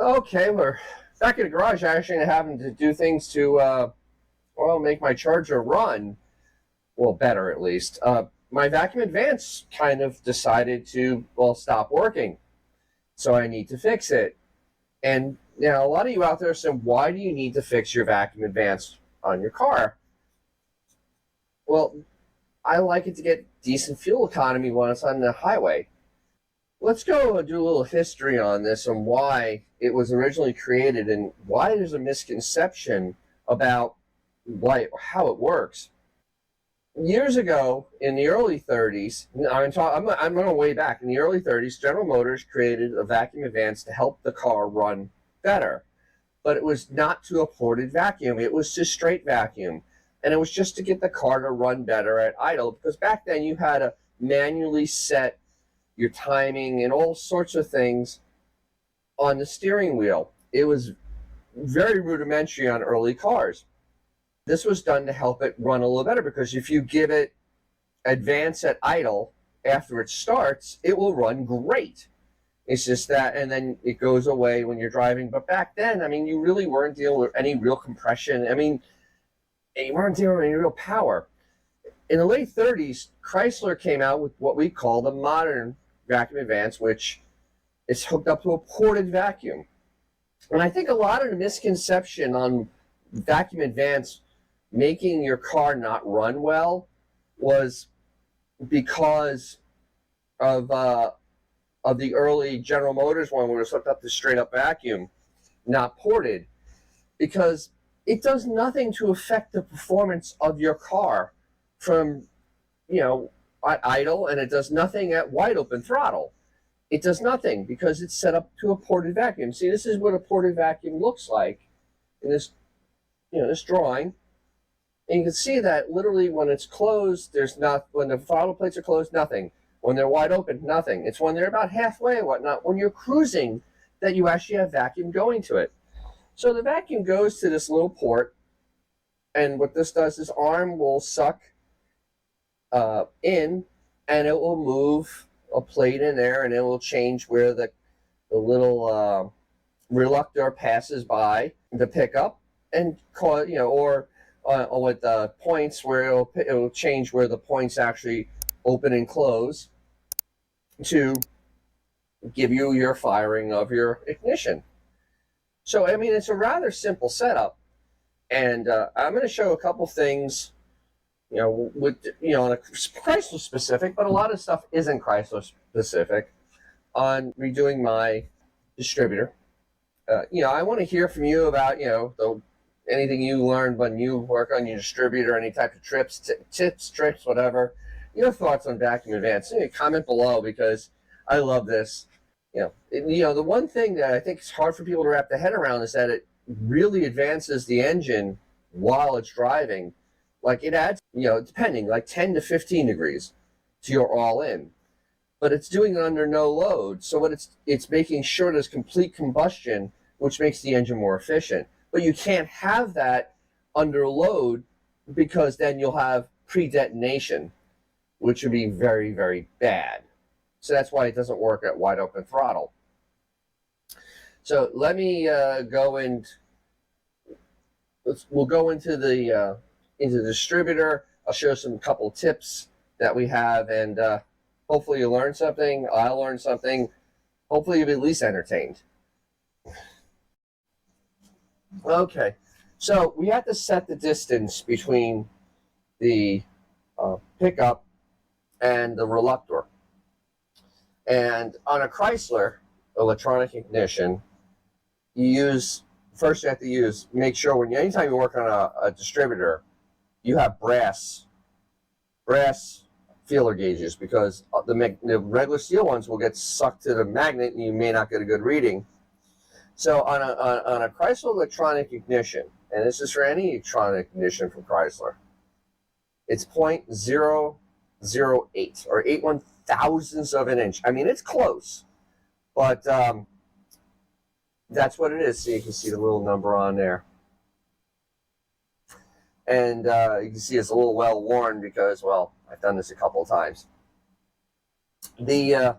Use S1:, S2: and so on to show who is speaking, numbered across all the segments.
S1: Okay, we're back in the garage. Actually, having to do things to, well, make my charger run. Well, better at least. My vacuum advance kind of decided to, well, stop working. So I need to fix it. And now a lot of you out there say, why do you need to fix your vacuum advance on your car? Well, I like it to get decent fuel economy when it's on the highway. Let's go and do a little history on this and why it was originally created and why there's a misconception about how it works. Years ago, in the early 30s, I'm going way back. In the early 30s, General Motors created a vacuum advance to help the car run better. But it was not to a ported vacuum. It was to straight vacuum. And it was just to get the car to run better at idle, because back then you had to manually set your timing and all sorts of things on the steering wheel. It was very rudimentary on early cars. This was done to help it run a little better, because if you give it advance at idle after it starts, it will run great. It's just that, and then it goes away when you're driving. But back then, I mean, you really weren't dealing with any real compression. I mean, you weren't dealing with any real power. In the late 30s, Chrysler came out with what we call the modern vacuum advance, which is hooked up to a ported vacuum. And I think a lot of the misconception on vacuum advance making your car not run well was because of the early General Motors one, where it was hooked up to straight up vacuum, not ported, because it does nothing to affect the performance of your car from, at idle, and it does nothing at wide open throttle. It does nothing because it's set up to a ported vacuum. See, this is what a ported vacuum looks like in this, this drawing. And you can see that literally when it's closed, when the throttle plates are closed, nothing. When they're wide open, nothing. It's when they're about halfway and whatnot, when you're cruising, that you actually have vacuum going to it. So the vacuum goes to this little port, and what this does is arm will suck in, and it will move a plate in there, and it will change where the little reluctor passes by the pickup, and call or with the points where it will change where the points actually open and close to give you your firing of your ignition. So I mean, it's a rather simple setup, and I'm going to show a couple things, with on a Chrysler specific, but a lot of stuff isn't Chrysler specific on redoing my distributor. I want to hear from you about anything you learned when you work on your distributor, any type of tips, tricks, whatever. Your thoughts on vacuum advance. Comment below, because I love this. The one thing that I think is hard for people to wrap their head around is that it really advances the engine while it's driving. Like it adds, depending, like 10 to 15 degrees to your all-in. But it's doing it under no load. So what it's making sure there's complete combustion, which makes the engine more efficient. But you can't have that under load, because then you'll have pre-detonation, which would be very, very bad. So that's why it doesn't work at wide open throttle. So let me we'll go into the distributor. I'll show some couple tips that we have, and hopefully you learn something. I'll learn something. Hopefully you'll be at least entertained. Okay, so we have to set the distance between the pickup and the reluctor. And on a Chrysler electronic ignition, you have to make sure anytime you work on a distributor, you have brass feeler gauges, because the regular steel ones will get sucked to the magnet and you may not get a good reading. So on a Chrysler electronic ignition, and this is for any electronic ignition from Chrysler, it's 0.008 or 8/1000ths of an inch. I mean, it's close, but that's what it is. So you can see the little number on there. And you can see it's a little well worn because, well, I've done this a couple of times. The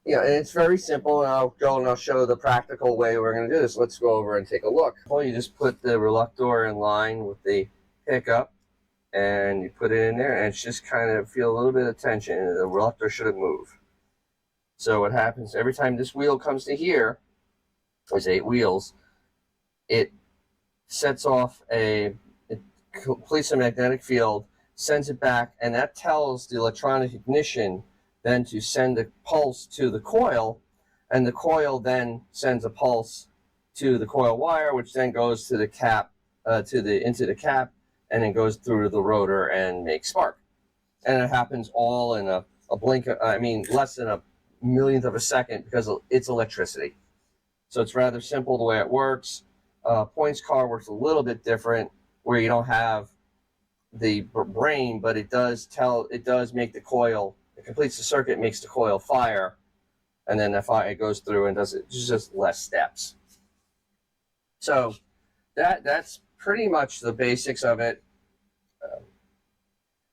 S1: Yeah, and it's very simple, and I'll go and I'll show the practical way we're going to do this. Let's go over and take a look. Well, you just put the reluctor in line with the pickup, and you put it in there, and it's just kind of feel a little bit of tension, and the reluctor shouldn't move. So what happens, every time this wheel comes to here, there's 8 wheels, it sets off it completes a magnetic field, sends it back, and that tells the electronic ignition then to send a pulse to the coil, and the coil then sends a pulse to the coil wire, which then goes to the cap, into the cap, and then goes through the rotor and makes spark. And it happens all in a blink, less than a millionth of a second, because it's electricity. So it's rather simple the way it works. Points car works a little bit different, where you don't have the brain, but it does make the coil, it completes the circuit, makes the coil fire, and then it goes through and does it, just less steps. So that's pretty much the basics of it.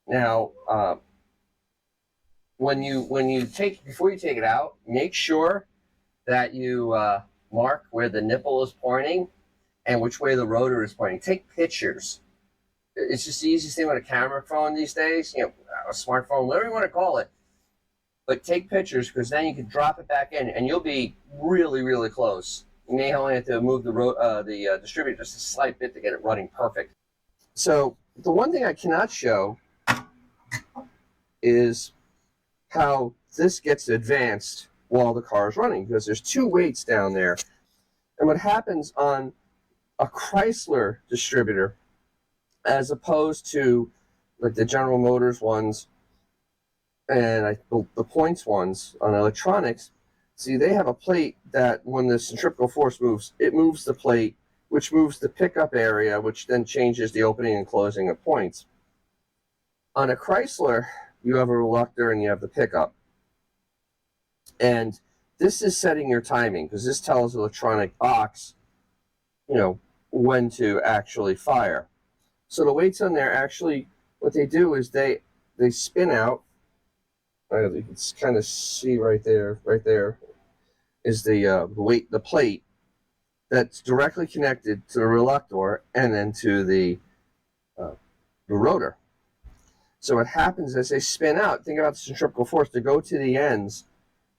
S1: Now, before you take it out, make sure that you mark where the nipple is pointing and which way the rotor is pointing. Take pictures. It's just the easiest thing with a camera phone these days, a smartphone, whatever you want to call it. But take pictures, because then you can drop it back in, and you'll be really, really close. You may only have to move the distributor just a slight bit to get it running perfect. So the one thing I cannot show is how this gets advanced while the car is running, because there's 2 weights down there. And what happens on a Chrysler distributor, as opposed to like the General Motors ones and the points ones on electronics, see, they have a plate that when the centrifugal force moves, it moves the plate, which moves the pickup area, which then changes the opening and closing of points. On a Chrysler, you have a reluctor and you have the pickup. And this is setting your timing, because this tells the electronic box, when to actually fire. So the weights on there, actually, what they do is they spin out. You can kind of see right there is the plate that's directly connected to the reluctor and then to the rotor. So what happens as they spin out, think about the centrifugal force to go to the ends.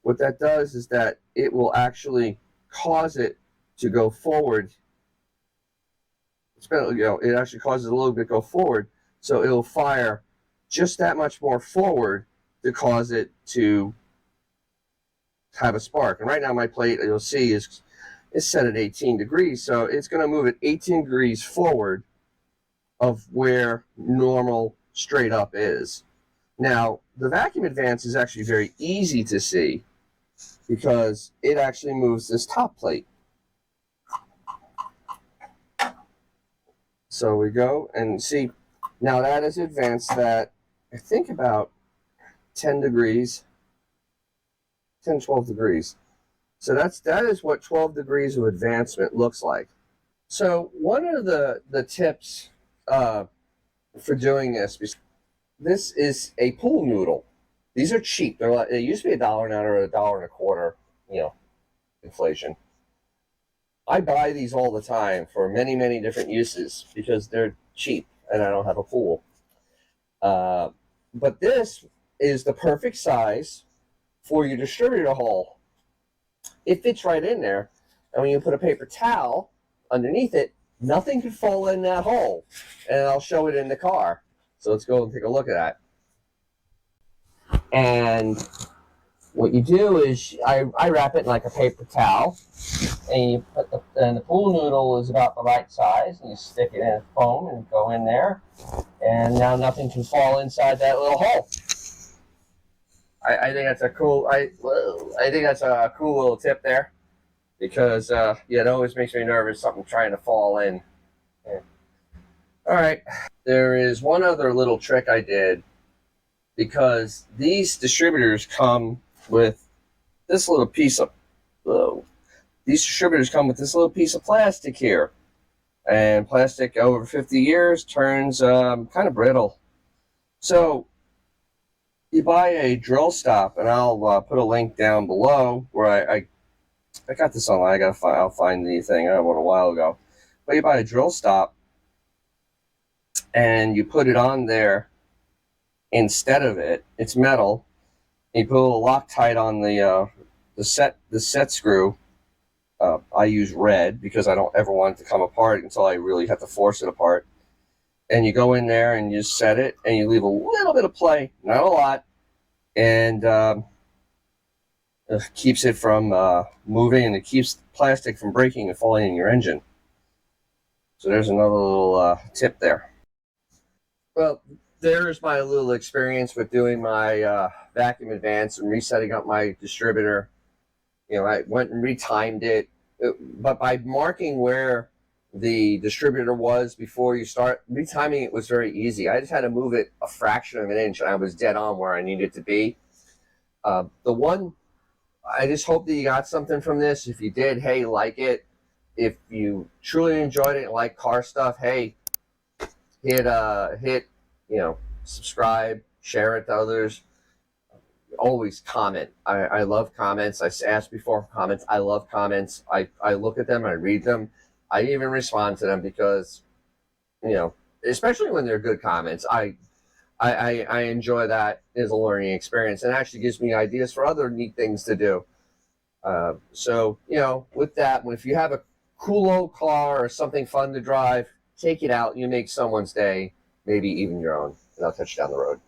S1: What that does is that it will actually cause it to go forward. It actually causes a little bit to go forward, so it'll fire just that much more forward to cause it to have a spark. And right now my plate, you'll see, is set at 18 degrees, so it's going to move it 18 degrees forward of where normal straight up is. Now, the vacuum advance is actually very easy to see, because it actually moves this top plate. So we go and see, now that is advanced that, I think, about 10 degrees, 10, 12 degrees. So that is what 12 degrees of advancement looks like. So one of the tips for doing this is a pool noodle. These are cheap. They used to be $1 an hour or $1.25, inflation. I buy these all the time for many, many different uses because they're cheap and I don't have a pool. But this is the perfect size for your distributor hole. It fits right in there. And when you put a paper towel underneath it, nothing can fall in that hole. And I'll show it in the car. So let's go and take a look at that. And what you do is I wrap it in like a paper towel, and you put the pool noodle is about the right size, and you stick it in a foam and go in there, and now nothing can fall inside that little hole. I think that's a cool. I think that's a cool little tip there, because it always makes me nervous something trying to fall in. Yeah. All right, there is one other little trick I did, because these distributors come with this little piece of plastic here, and plastic over 50 years turns kind of brittle. So you buy a drill stop, and I'll put a link down below where I got this online. I'll find the thing I bought a while ago. But you buy a drill stop and you put it on there instead of it. It's metal. You put a little Loctite on the set screw. I use red because I don't ever want it to come apart until I really have to force it apart. And you go in there and you set it, and you leave a little bit of play, not a lot, and it keeps it from moving, and it keeps plastic from breaking and falling in your engine. So there's another little tip there. Well, there's my little experience with doing my vacuum advance and resetting up my distributor. I went and retimed it, but by marking where the distributor was before you start retiming it was very easy. I just had to move it a fraction of an inch, and I was dead on where I needed to be. I just hope that you got something from this. If you did, hey, like it. If you truly enjoyed it and like car stuff, hey, hit subscribe, share it to others. Always comment. I love comments. I asked before for comments. I love comments. I look at them, I read them, I even respond to them because, especially when they're good comments. I enjoy that as a learning experience, and actually gives me ideas for other neat things to do. So with that, if you have a cool old car or something fun to drive, take it out. You make someone's day, maybe even your own. And I'll catch you down the road.